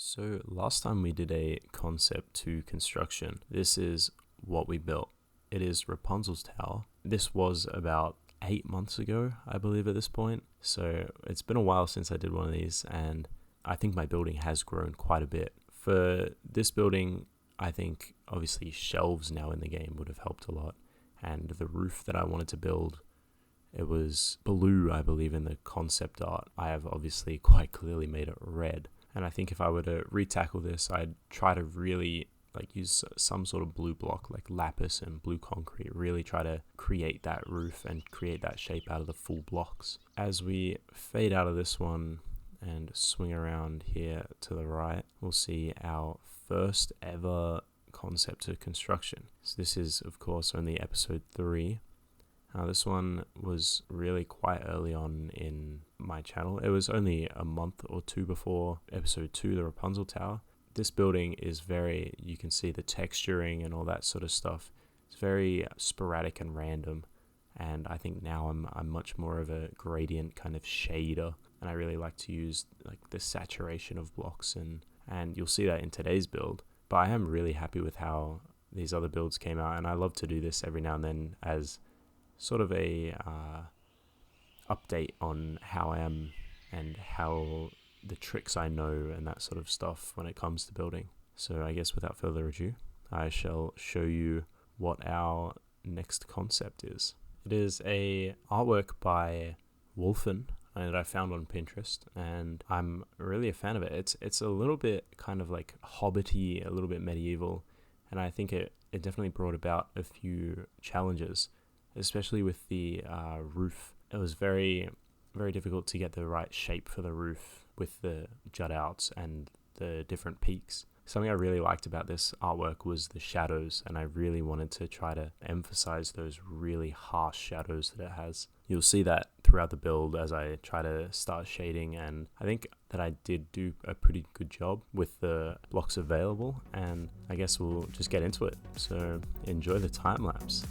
So last time we did a concept to construction. This is what we built. It is Rapunzel's tower. This was about 8 months ago, I believe at this point. So it's been a while since I did one of these, and I think my building has grown quite a bit. For this building, I think obviously shelves now in the game would have helped a lot. And the roof that I wanted to build, it was blue, I believe, in the concept art. I have obviously quite clearly made it red. And I think if I were to retackle this, I'd try to really use some sort of blue block like lapse and blue concrete, really try to create that roof and create that shape out of the full blocks. As we fade out of this one and swing around here to the right, we'll see our first ever concept to construction. So this is, of course, only episode 3. This one was really quite early on in my channel. It was only a month or two before episode 2, the Rapunzel Tower. This building is you can see the texturing and all that sort of stuff. It's very sporadic and random. And I think now I'm much more of a gradient kind of shader. And I really like to use the saturation of blocks. And you'll see that in today's build. But I am really happy with how these other builds came out. And I love to do this every now and then as sort of a update on how I am and how the tricks I know and that sort of stuff when it comes to building. So I guess without further ado, I shall show you what our next concept is. It is a artwork by Wolfen that I found on Pinterest, and I'm really a fan of it. It's a little bit kind of like Hobbit-y, a little bit medieval, and I think it definitely brought about a few challenges, especially with the roof. It was very, very difficult to get the right shape for the roof with the jut outs and the different peaks. Something I really liked about this artwork was the shadows, and I really wanted to try to emphasize those really harsh shadows that it has. You'll see that throughout the build as I try to start shading, and I think that I did do a pretty good job with the blocks available, and I guess we'll just get into it. So enjoy the time lapse.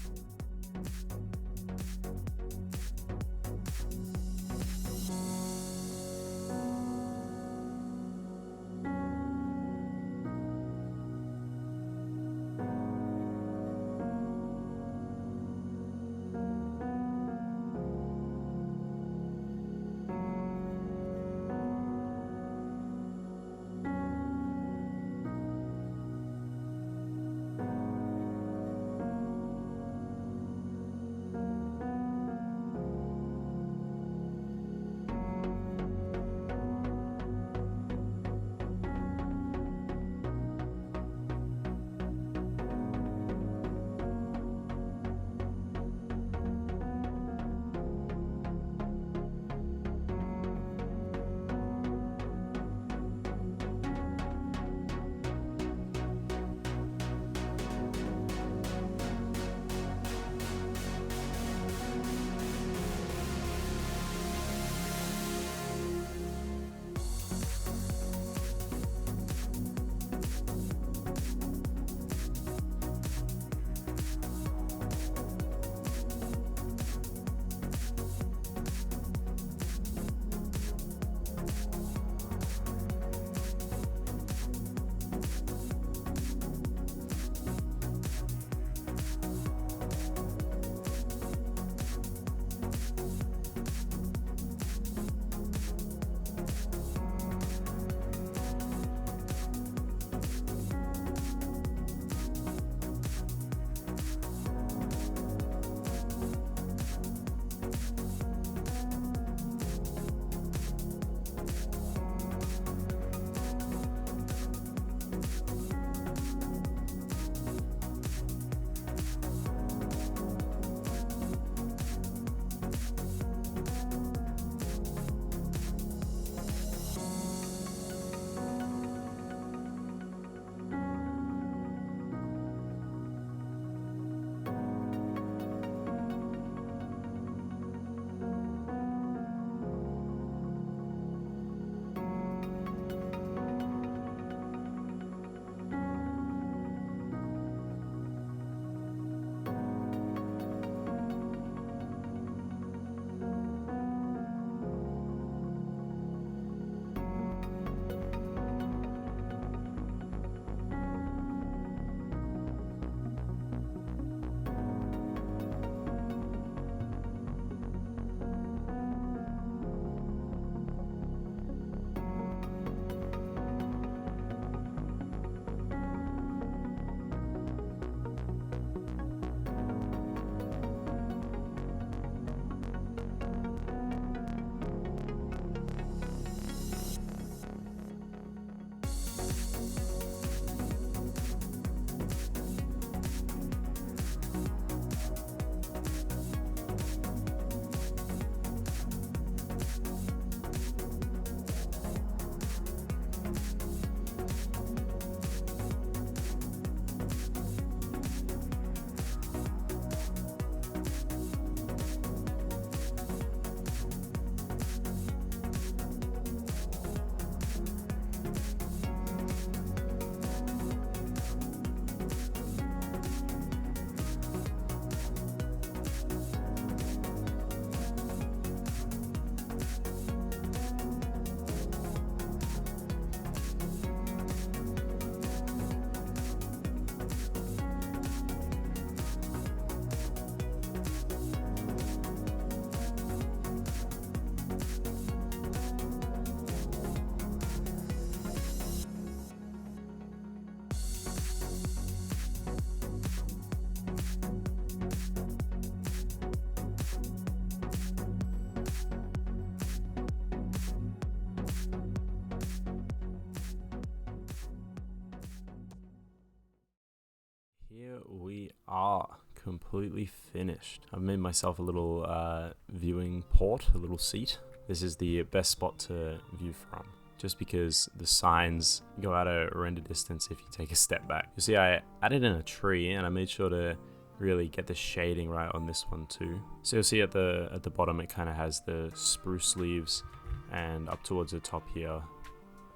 we are completely finished. I've made myself a little viewing port, a little seat. This is the best spot to view from, just because the signs go out a render distance if you take a step back. You see, I added in a tree and I made sure to really get the shading right on this one too. So you'll see at the bottom it kind of has the spruce leaves, and up towards the top here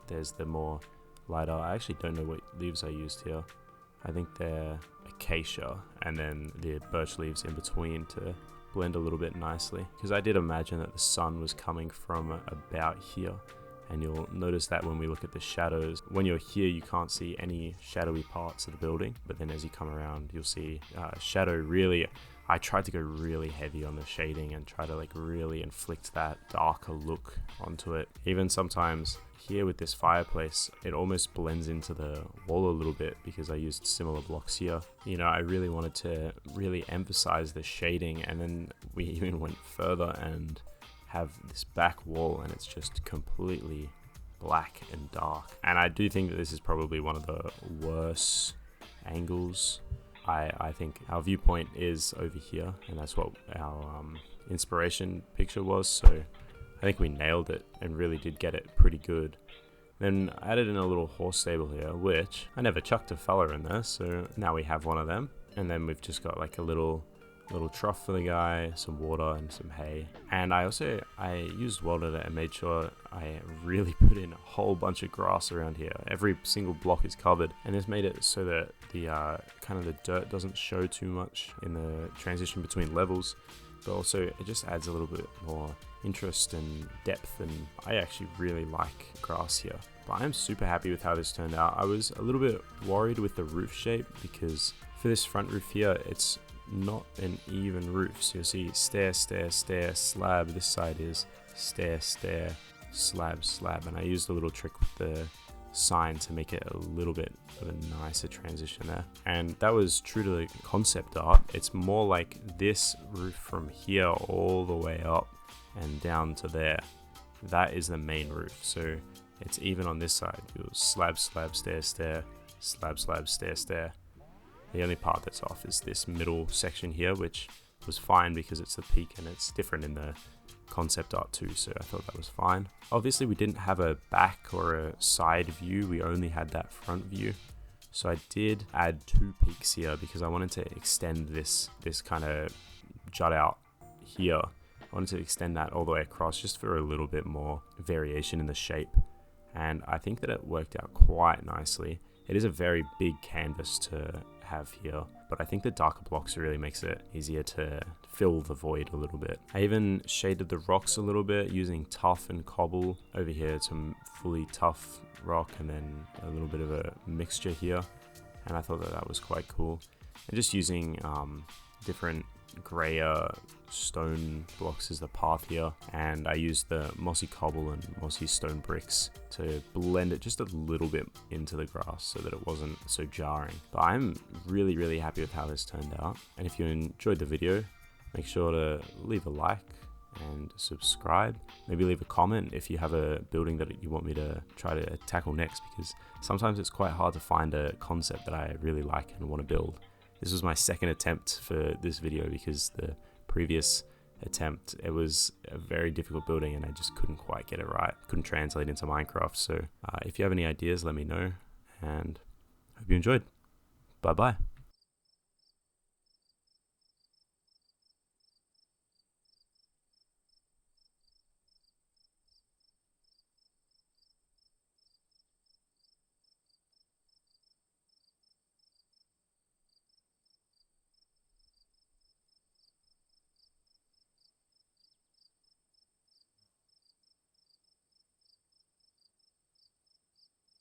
there's the more lighter, I actually don't know what leaves I used here. I think they're acacia, and then the birch leaves in between to blend a little bit nicely, because I did imagine that the sun was coming from about here. And you'll notice that when we look at the shadows, when you're here you can't see any shadowy parts of the building, but then as you come around you'll see shadow. Really, I tried to go really heavy on the shading and try to like really inflict that darker look onto it. Even sometimes here with this fireplace, it almost blends into the wall a little bit because I used similar blocks here. You know, I really wanted to really emphasize the shading, and then we even went further and have this back wall and it's just completely black and dark. And I do think that this is probably one of the worst angles. I think our viewpoint is over here, and that's what our inspiration picture was, so I think we nailed it and really did get it pretty good. Then I added in a little horse stable here, which I never chucked a fella in there, so now we have one of them. And then we've just got like a little trough for the guy, some water and some hay. And I used welder and made sure I really put in a whole bunch of grass around here. Every single block is covered, and this made it so that the kind of the dirt doesn't show too much in the transition between levels, but also it just adds a little bit more interest and depth, and I actually really like grass here. But I'm super happy with how this turned out. I was a little bit worried with the roof shape because for this front roof here, it's not an even roof. So you'll see stair, stair, stair, slab. This side is stair, stair, slab, slab. And I used a little trick with the sign to make it a little bit of a nicer transition there. And that was true to the concept art. It's more like this roof from here all the way up and down to there. That is the main roof. So it's even on this side. You'll slab, slab, stair, stair, slab, slab, stair, stair. The only part that's off is this middle section here, which was fine because it's the peak and it's different in the concept art too, so I thought that was fine. Obviously we didn't have a back or a side view, we only had that front view. So I did add 2 peaks here because I wanted to extend this kind of jut out here. I wanted to extend that all the way across just for a little bit more variation in the shape. And I think that it worked out quite nicely. It is a very big canvas to have here, but I think the darker blocks really makes it easier to fill the void a little bit. I even shaded the rocks a little bit using tuff and cobble. Over here some fully tough rock and then a little bit of a mixture here, and I thought that that was quite cool. And just using different grayer stone blocks as the path here, and I used the mossy cobble and mossy stone bricks to blend it just a little bit into the grass so that it wasn't so jarring. But I'm really happy with how this turned out, and if you enjoyed the video, make sure to leave a like and subscribe. Maybe leave a comment if you have a building that you want me to try to tackle next, because sometimes it's quite hard to find a concept that I really like and want to build. This was my second attempt for this video because the previous attempt, it was a very difficult building and I just couldn't quite get it right. Couldn't translate into Minecraft. So if you have any ideas, let me know, and hope you enjoyed. Bye bye.